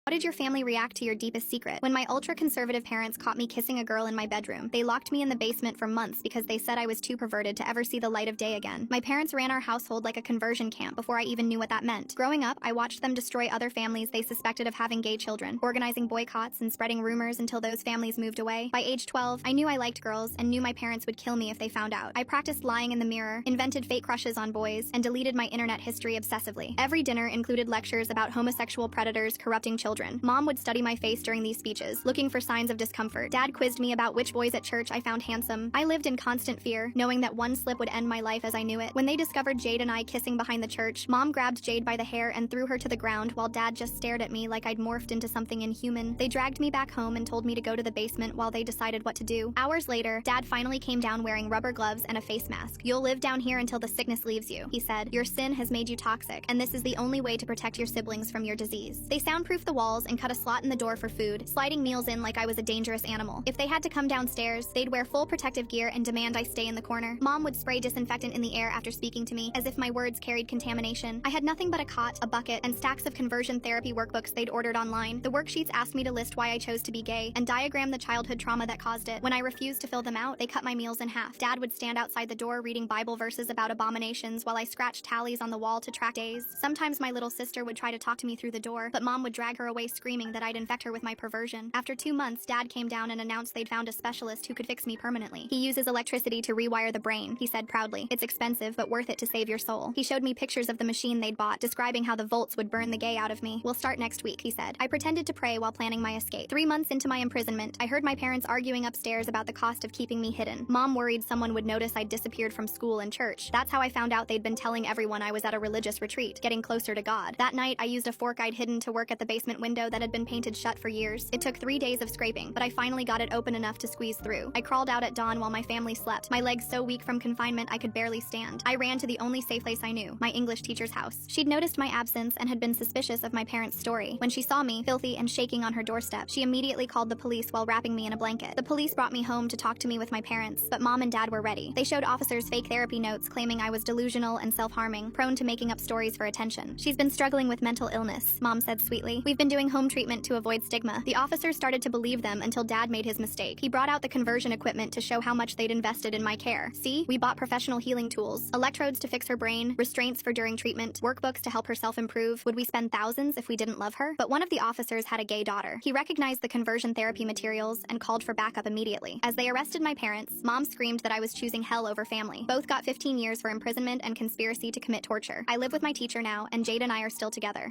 How did your family react to your deepest secret? When my ultra-conservative parents caught me kissing a girl in my bedroom, they locked me in the basement for months because they said I was too perverted to ever see the light of day again. My parents ran our household like a conversion camp before I even knew what that meant. Growing up, I watched them destroy other families they suspected of having gay children, organizing boycotts and spreading rumors until those families moved away. By age 12, I knew I liked girls and knew my parents would kill me if they found out. I practiced lying in the mirror, invented fake crushes on boys, and deleted my internet history obsessively. Every dinner included lectures about homosexual predators corrupting children. Mom would study my face during these speeches, looking for signs of discomfort. Dad quizzed me about which boys at church I found handsome. I lived in constant fear, knowing that one slip would end my life as I knew it. When they discovered Jade and I kissing behind the church, Mom grabbed Jade by the hair and threw her to the ground while Dad just stared at me like I'd morphed into something inhuman. They dragged me back home and told me to go to the basement while they decided what to do. Hours later, Dad finally came down wearing rubber gloves and a face mask. "You'll live down here until the sickness leaves you," he said. "Your sin has made you toxic, and this is the only way to protect your siblings from your disease." They soundproofed the walls and cut a slot in the door for food, sliding meals in like I was a dangerous animal. If they had to come downstairs, they'd wear full protective gear and demand I stay in the corner. Mom would spray disinfectant in the air after speaking to me, as if my words carried contamination. I had nothing but a cot, a bucket, and stacks of conversion therapy workbooks they'd ordered online. The worksheets asked me to list why I chose to be gay and diagram the childhood trauma that caused it. When I refused to fill them out, they cut my meals in half. Dad would stand outside the door reading Bible verses about abominations while I scratched tallies on the wall to track days. Sometimes my little sister would try to talk to me through the door, but Mom would drag her away screaming that I'd infect her with my perversion. After 2 months, Dad came down and announced they'd found a specialist who could fix me permanently. "He uses electricity to rewire the brain," he said proudly. "It's expensive, but worth it to save your soul." He showed me pictures of the machine they'd bought, describing how the volts would burn the gay out of me. "We'll start next week," he said. I pretended to pray while planning my escape. 3 months into my imprisonment, I heard my parents arguing upstairs about the cost of keeping me hidden. Mom worried someone would notice I'd disappeared from school and church. That's how I found out they'd been telling everyone I was at a religious retreat, getting closer to God. That night, I used a fork I'd hidden to work at the basement window that had been painted shut for years. It took 3 days of scraping, but I finally got it open enough to squeeze through. I crawled out at dawn while my family slept, my legs so weak from confinement I could barely stand. I ran to the only safe place I knew, my English teacher's house. She'd noticed my absence and had been suspicious of my parents' story. When she saw me, filthy and shaking on her doorstep, she immediately called the police while wrapping me in a blanket. The police brought me home to talk to me with my parents, but Mom and Dad were ready. They showed officers fake therapy notes claiming I was delusional and self-harming, prone to making up stories for attention. "She's been struggling with mental illness," Mom said sweetly. "We've been doing home treatment to avoid stigma." The officers started to believe them until Dad made his mistake. He brought out the conversion equipment to show how much they'd invested in my care. "See, we bought professional healing tools, electrodes to fix her brain, restraints for during treatment, workbooks to help her self-improve. Would we spend thousands if we didn't love her?" But one of the officers had a gay daughter. He recognized the conversion therapy materials and called for backup immediately. As they arrested my parents, Mom screamed that I was choosing hell over family. Both got 15 years for imprisonment and conspiracy to commit torture. I live with my teacher now, and Jade and I are still together.